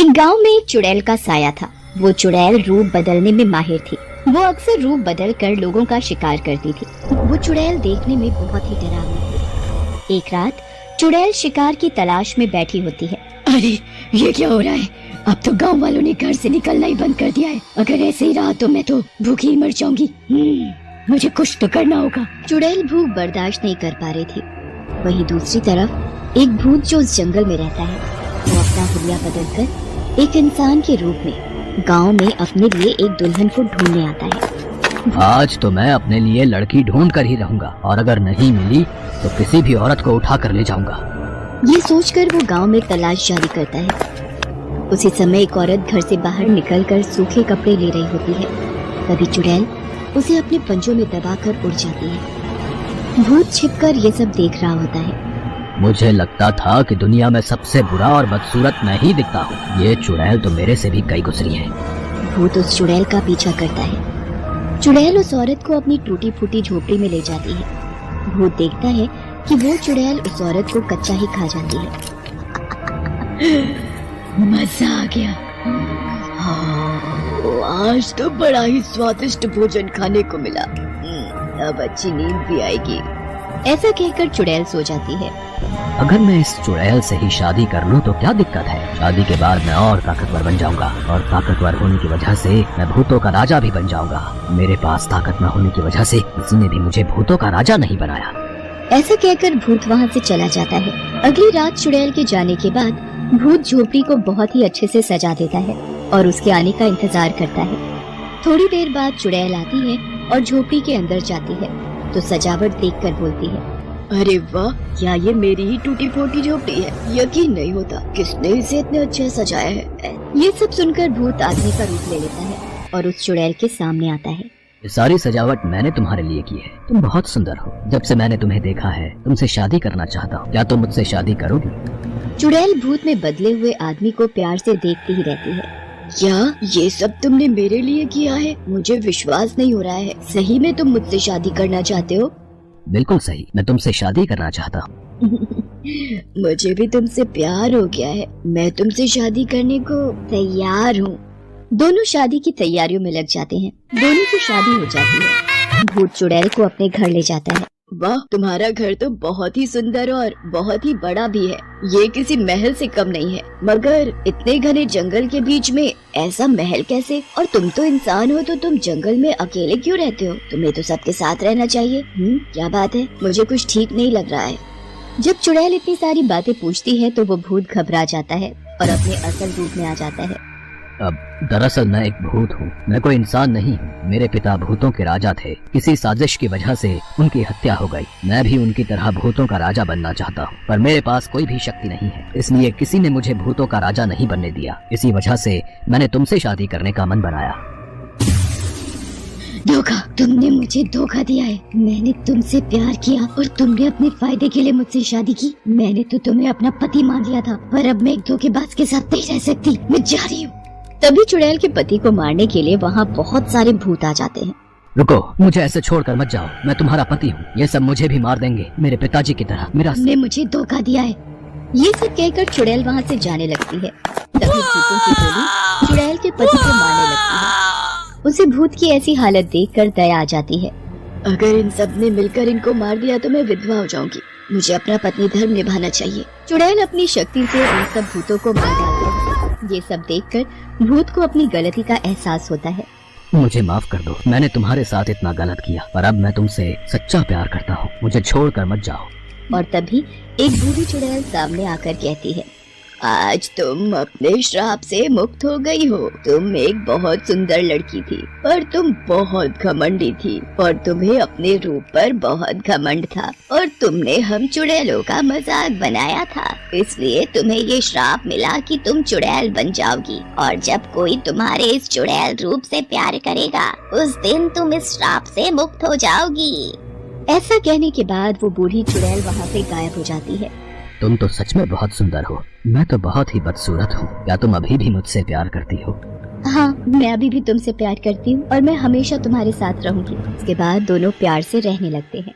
एक गांव में एक चुड़ैल का साया था। वो चुड़ैल रूप बदलने में माहिर थी। वो अक्सर रूप बदल कर लोगों का शिकार करती थी। वो चुड़ैल देखने में बहुत ही डरावनी थी। एक रात चुड़ैल शिकार की तलाश में बैठी होती है। अरे ये क्या हो रहा है? अब तो गांव वालों ने घर से निकलना ही बंद कर दिया है। अगर ऐसे ही रहा तो मैं तो भूखी ही मर जाऊंगी। मुझे कुछ तो करना होगा। चुड़ैल भूख बर्दाश्त नहीं कर पा रही थी। वहीं दूसरी तरफ एक भूत जो उस जंगल में रहता है, वो अपना हुलिया बदलकर एक इंसान के रूप में गांव में अपने लिए एक दुल्हन को ढूंढने आता है। आज तो मैं अपने लिए लड़की ढूंढ कर ही रहूंगा, और अगर नहीं मिली तो किसी भी औरत को उठा कर ले जाऊंगा। ये सोचकर वो गांव में तलाश जारी करता है। उसी समय एक औरत घर से बाहर निकलकर सूखे कपड़े ले रही होती है। तभी चुड़ैल उसे अपने पंजों में दबाकर उड़ जाती है। भूत छिपकर ये सब देख रहा होता है। मुझे लगता था कि दुनिया में सबसे बुरा और बदसूरत मैं ही दिखता हूँ। ये चुड़ैल तो मेरे से भी कई गुजरी है। भूत उस चुड़ैल का पीछा करता है। चुड़ैल उस औरत को अपनी टूटी फूटी झोपड़ी में ले जाती है। भूत देखता है कि वो चुड़ैल उस औरत को कच्चा ही खा जाती है। मजा आ गया। आज तो बड़ा ही स्वादिष्ट भोजन खाने को मिला। अब अच्छी नींद भी आएगी। ऐसा कहकर चुड़ैल सो जाती है। अगर मैं इस चुड़ैल से ही शादी कर लूं तो क्या दिक्कत है? शादी के बाद मैं और ताकतवर बन जाऊंगा, और ताकतवर होने की वजह से मैं भूतों का राजा भी बन जाऊंगा। मेरे पास ताकत न होने की वजह से किसी ने भी मुझे भूतों का राजा नहीं बनाया। ऐसा कहकर भूत वहाँ से चला जाता है। अगली रात चुड़ैल के जाने के बाद भूत झोपड़ी को बहुत ही अच्छे से सजा देता है और उसके आने का इंतजार करता है। थोड़ी देर बाद चुड़ैल आती है और झोपड़ी के अंदर जाती है तो सजावट देखकर बोलती है, अरे वाह, क्या ये मेरी ही टूटी फूटी झोपड़ी है? यकीन नहीं होता किसने इसे इतने अच्छे सजाया है। ये सब सुनकर भूत आदमी का रूप ले लेता है और उस चुड़ैल के सामने आता है। ये सारी सजावट मैंने तुम्हारे लिए की है। तुम बहुत सुंदर हो। जब से मैंने तुम्हें देखा है तुमसे शादी करना चाहता हूँ। क्या तुम मुझसे शादी करोगी? चुड़ैल भूत में बदले हुए आदमी को प्यार से देखती ही रहती है। क्या ये सब तुमने मेरे लिए किया है? मुझे विश्वास नहीं हो रहा है। सही में तुम मुझसे शादी करना चाहते हो? बिल्कुल सही, मैं तुमसे शादी करना चाहता हूँ। मुझे भी तुमसे प्यार हो गया है। मैं तुमसे शादी करने को तैयार हूँ। दोनों शादी की तैयारियों में लग जाते हैं। दोनों की शादी हो जाती है। भूत चुड़ैल को अपने घर ले जाता है। वाह, तुम्हारा घर तो बहुत ही सुंदर और बहुत ही बड़ा भी है। ये किसी महल से कम नहीं है। मगर इतने घने जंगल के बीच में ऐसा महल कैसे? और तुम तो इंसान हो तो तुम जंगल में अकेले क्यों रहते हो? तुम्हें तो सबके साथ रहना चाहिए। क्या बात है? मुझे कुछ ठीक नहीं लग रहा है। जब चुड़ैल इतनी सारी बातें पूछती है तो वो भूत घबरा जाता है और अपने असल रूप में आ जाता है। अब दरअसल मैं एक भूत हूँ, मैं कोई इंसान नहीं हूँ। मेरे पिता भूतों के राजा थे। किसी साजिश की वजह से उनकी हत्या हो गई। मैं भी उनकी तरह भूतों का राजा बनना चाहता हूँ, पर मेरे पास कोई भी शक्ति नहीं है। इसलिए किसी ने मुझे भूतों का राजा नहीं बनने दिया। इसी वजह से मैंने तुमसे शादी करने का मन बनाया। धोखा, तुमने मुझे धोखा दिया है। मैंने तुमसे प्यार किया और तुमने अपने फायदे के लिए मुझसे शादी की। मैंने तो तुम्हें अपना पति मान लिया था, पर अब मैं एक धोखेबाज के साथ नहीं रह सकती। मैं जा रही हूँ। तभी चुड़ैल के पति को मारने के लिए वहाँ बहुत सारे भूत आ जाते हैं। रुको, मुझे ऐसे छोड़कर मत जाओ। मैं तुम्हारा पति हूँ। ये सब मुझे भी मार देंगे, मेरे पिताजी की तरह। तुमने मुझे धोखा दिया है। ये सब कहकर चुड़ैल वहाँ से जाने लगती है। तभी भूतों की टोली चुड़ैल के पति को मारने लगती है। उसे भूत की ऐसी हालत देखकर दया आ जाती है। अगर इन सब ने मिलकर इनको मार दिया तो मैं विधवा हो जाऊंगी। मुझे अपना पत्नी धर्म निभाना चाहिए। चुड़ैल अपनी शक्ति से उन सब भूतों को मार डालती है। ये सब देखकर भूत को अपनी गलती का एहसास होता है। मुझे माफ कर दो, मैंने तुम्हारे साथ इतना गलत किया, पर अब मैं तुमसे सच्चा प्यार करता हूँ। मुझे छोड़कर मत जाओ। और तभी एक बूढ़ी चुड़ैल सामने आकर कहती है, आज तुम अपने श्राप से मुक्त हो गई हो। तुम एक बहुत सुंदर लड़की थी, पर तुम बहुत घमंडी थी और तुम्हें अपने रूप पर बहुत घमंड था और तुमने हम चुड़ैलों का मजाक बनाया था। इसलिए तुम्हें ये श्राप मिला कि तुम चुड़ैल बन जाओगी और जब कोई तुम्हारे इस चुड़ैल रूप से प्यार करेगा उस दिन तुम इस श्राप से मुक्त हो जाओगी। ऐसा कहने के बाद वो बूढ़ी चुड़ैल वहाँ से गायब हो जाती है। तुम तो सच में बहुत सुंदर हो। मैं तो बहुत ही बदसूरत हूँ। क्या तुम अभी भी मुझसे प्यार करती हो? हाँ, मैं अभी भी तुमसे प्यार करती हूँ और मैं हमेशा तुम्हारे साथ रहूंगी। इसके बाद दोनों प्यार से रहने लगते हैं।